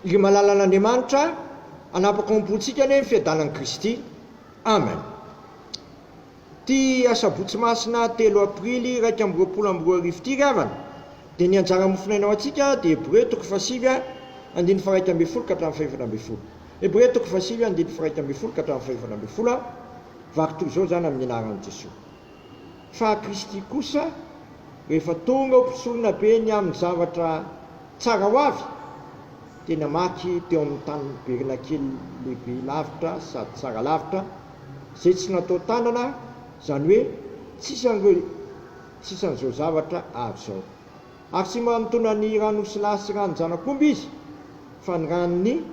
ry malalan'Andriamanitra anapaka-ompontsika ny fiadanan'i Kristy. Amen. Ty asabotsy masina 3 aprily 2024 ty ravana dia ny anjara mofinainao atsika dia Hébreu 7 andiny faraika amby folo ka hatramin'ny faefatra amby folo. Hébreu 7 andiny faraika amby folo ka hatramin'ny faefatra amby folo. Varito izao zany amin'ny anaran'i Jesosy. Fa Kristy kosa rehefa tonga ho mpisorona be ny amin'ny zavatra tsara ho avy dia namaky teo amin'ny tany berina kely lehibe lavitra sady tsara lavitra zay tsy natao tanana, zany hoe tsisy an'izao zavatra avy zao. Ary tsy manotona ny ranosy lahy sy ranon-janakomby izy fa ny ranony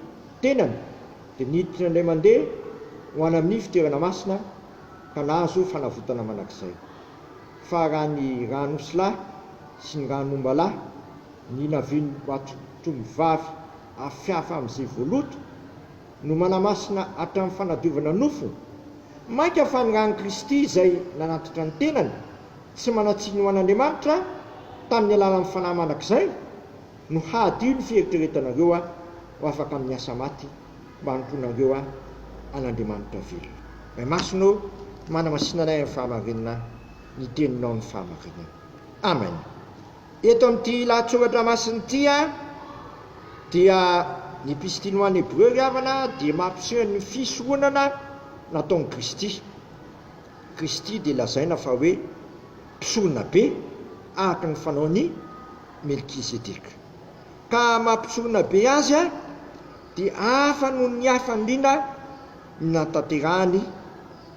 tenany dia niditra indray mandeha ho any amin'ny fitoerana masina ka nahazo fanavotana manakizay. Fa raha ny ranosy lahy sy ny ranomba lahy ny naviany batomby vavy afiafa amin'izay voaloto no manamasina hatramin'ny fanadiovana nofo, mainka fa ny ranon Kristy izay nanatitra ny tenany tsy manatsiny ho an'Andriamanitra tamin'ny alalan'ny fanahy manakizay no hadio ny fieritreretanareo ho afaka amin'ny asa maty mba hanontonareo an'Andriamanitra velona. Ray masonao manamasinanay amin'ny fahamarinana ny teninao ny fahamarinana. Amen. Eto amin'ity lahatsoratra masiny ity dia ny epistily ho an'ny Hébreu ry havana dia mampiseho ny fisoronana nataon'i Kristy. Kristy dia lazaina fa hoe mpisorona be araka ny fanaony Melkisedeka. Ka mampisorona be azy dia hafa noho ny hafa indrindra natanterahany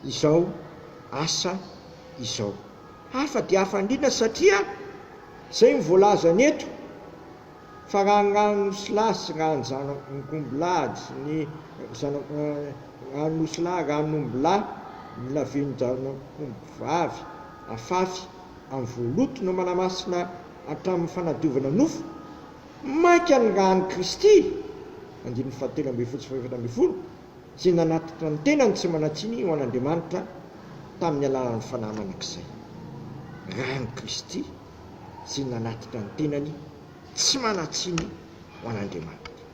izao asa izao. Hafa dia hafa indrindra satria zay mivoalaza ny eto fa raha ny ranosy lahy sy ranon-janakomby lahy sy ny ranosy lahy ranomby lahy ny laviany janakomby vavy afafy amin'ny voaloto no manamasina hatramin'ny fanadiovana nofo, mainka ny rahan'i Kristy andiny fahatelo amby folo sy faefatra amby folo zay nanatitra ny tenany tsy manatsiny ho an'Andriamanitra tamin'ny alalan'ny fanahy manakizay. Rahan'i Kristy zay nanatitra ny tenany tsy manatsiny ho an'Andriamanitra.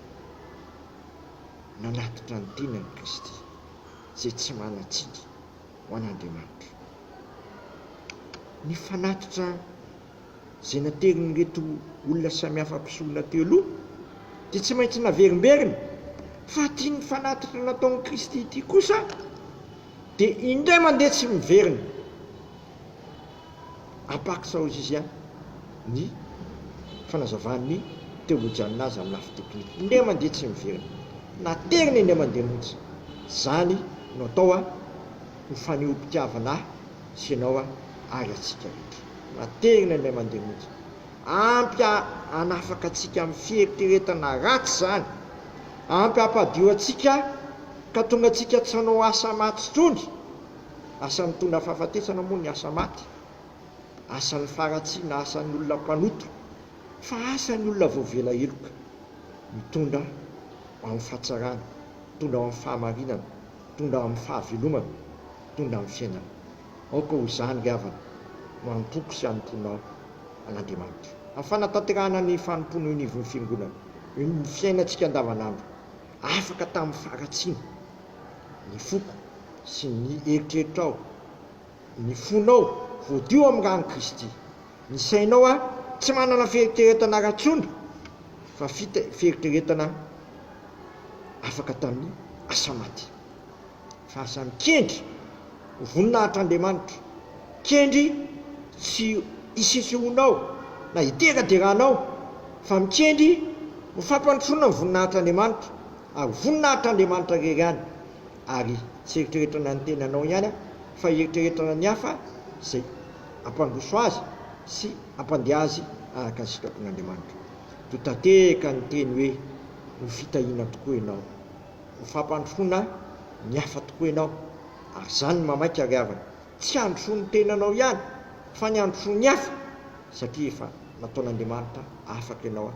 Nanatitra ny tenany Kristy zay tsy manatsiny ho an'Andriamanitra. Ny fanatitra zay nateriny reto olona samihafa mpisorona teo aloha dia tsy maintsy naverimberina, fa tia ny fanatitra nataon'i Kristy ity kosa dia indray mandeha tsy miverina. Apakisa izy ny fanazavany teolojiana azy amin'ny lafy teknika. Indray mandeha tsy miverina, naterina indray mandeha mihitsy. Zany no atao ho faneho-pitiavana sy ianao ary atsika rehetra. Naterina indray mandeha mihitsy. Ampy hanafaka atsika amin'ny fieritreretana ratsy zany. Ampy hampadio atsika ka tonga atsika tsy hanao asa maty tsony. Asa mitondra fahafatesana moa ny asa maty. Asan'ny faratsiana, asan'ny olona mpanoto, fa asan'ny olona voavela eloka, mitondra amin'ny fahatsarana, mitondra amin'ny fahamarinana, mitondra amin'ny fahavelomana, mitondra amin'ny fiainana. Aoka ho izany ry havana no hanompoako sy hanomponao an'Andriamanitra. Amin'ny fanatanterahana ny fanompono anivon'ny fiangonana, ny fiainantsika andavanandro, afaka tamin'ny faratsiana, ny foko sy ny eritreritrao, ny fonao voadio amin'ny rahan'i Kristy. Ny sainao tsy manana fieritreretana ratsony fa fieritreretana afaka tamin'ny asa maty. Fa asa mikendry ho voninahitr'Andriamanitra, kendry tsy hisesehoanao na hiteraderanao fa mikendry ho fampandrosoana ny voninahitr'Andriamanitra ary voninahitr'Andriamanitra rery ihany, ary tsy eritreretana ny tenanao ihany fa eritreretana ny hafa zay ampandroso azy sy ampandeha azy araka ny sitrapon'Andriamanitra. Totateka ny teny hoe ho fitahiana tokoa ianao, ho fampandrosoana ny hafa tokoa ianao, ary zany mamaika ry havana, tsy handroso ny tenanao ihany fa ny handroso ny hafa, satria efa nataon'Andriamanitra afaka ianao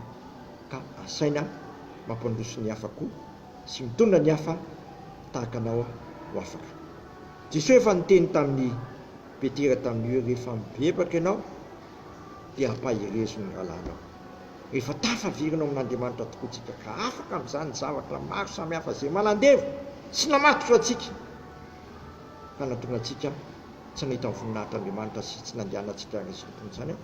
ka asaina mampandroso ny hafa koa sy mitondra ny hafa tahaka anao ho afaka. Jesosy efa niteny tamin'ny Petera tamin'ny hoe rehefa mibebaka ianao dia ampaherezo ny rahalanao. efa tafavirina amin'Andriamanitra tokoatsika ka afaka amin'izany zavatra maro samihafa zay malandevo sy namatotra atsika ka natonga atsika tsy nahita ny voninahitran'Andriamanitra sy tsy nandehana atsika resoton'izany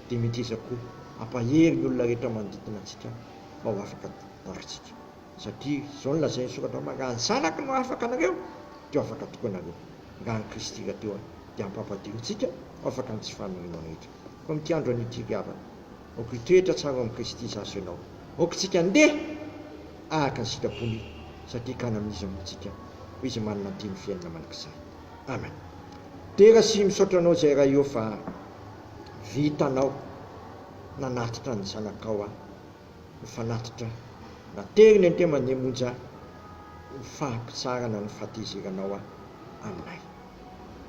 dia mety iza koa ampahery ny olona rehetra manodidina atsika mba ho afaka taritsika satria izao no lazay ny soratra mangany zanaky no afaka anareo dia afaka tokoa anareo nga ny Kristy rahateo dia ampampadio antsika afaka ny tsy fanorina rehetra fa mity andro an'ity riavana aoko hitoetra tsara amin'ny Kristy zaso ianao aoko tsika andeha ahaka ny sitrapony satria ka namin'izy amintsika ho izy manana ny dimy fiainana mandrakizay amen tera sy misaotra anao zay raha eo fa vitanao nanatitra ny zanakao fanatitra nateriny ante manemonja fahampitsarana ny fahatezeranao aminay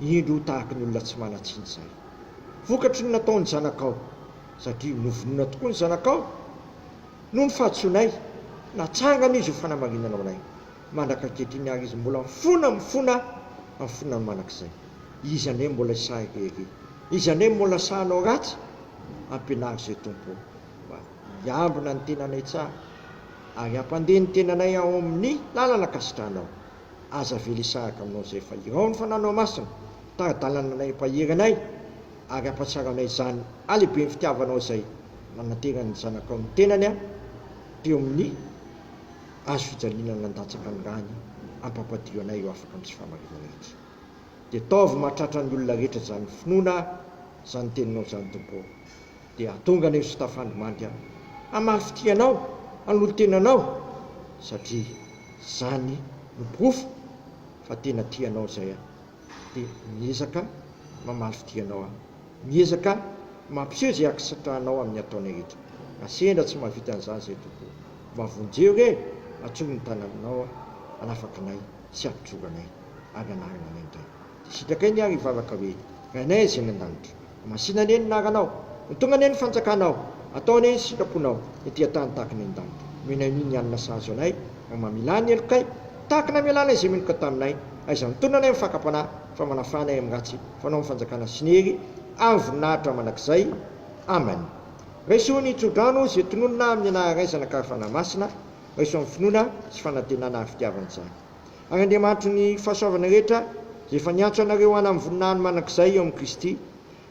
indro tahaka ny olona tsy manatsiny zay vokatry ny nataony zanakao satria novonona tokoa ny zanakao no ny fahatsonay natsangana izy ho fanamarinanao anay mandraka ankehitriny ary izy mbola mifona ny manakizay izy ane mbola isarery izy ane mbola sahanao ratsy ampianary zay tompo iambina ny tenanay tsara ary ampandeha ny tenanay ao amin'ny lalana kasitranao aza vely isaraka aminao zay fa irao ny fananao masina taradalana anay mpaheranay ary ampatsaranay zany alehibe ny fitiavanao zay nanaterany zanakao ny tenany teo amin'ny azo fijaliana nandatsaka ny rany ampampadio anay eo afaka amin'ny tsy famarina rehetra dia taovy mahatratra ny olona rehetra zany finoana zany teninao zany tompo dia atonga anay sotafandrimandry amaly fitianao an'olo tenanao satria zany miprofo fa tena tianao zay dia miezaka mamaly fitianao miezaka mampiseho zay akisatranao amin'ny ataonay rehetra asendra tsy mahavita an'izany zay tompo mavonjeo re atsony ny tanaminao anafaka anay sy ampitsoranay ary anarana anay ndray sitrakay ny ary hivavaka hoe rainay zay ny an-danitra masinane ny naranao mitonga ane ny fanjakanao atao ane ny sitraponao ety tany tahaka ny an-danitra menany ny anina sahazo anay mamilany elokay tahaka na mialanay zay menoka taminay aiza mitondra anay mifakapanahy fa manafanay amin'ny ratsy fanao ny fanjakana sinery amin'ny voninahitra manakizay amen raiso ny tsodrano zay tononona amin'ny anaharay zanakary masina raiso amin'ny finoana sy fanantenana ary fitiavana zany ary Andriamanitra ny fahasoavana rehetra zay efa niantso anareo any amin'ny voninahiny manakizay eo amin'ny Kristy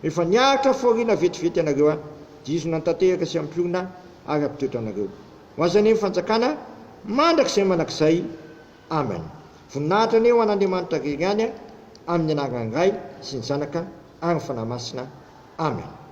efa niaritra foriana vetivety anareo jizo nantanteraka sy ampiorina ary ampitoetra anareo ho azany ny fanjakana mandrakizay manakizay amen voninahitra ane ho an'Andriamanitra rery any amin'ny anarany ray sy ny zanaka ary ny fanahy masina amen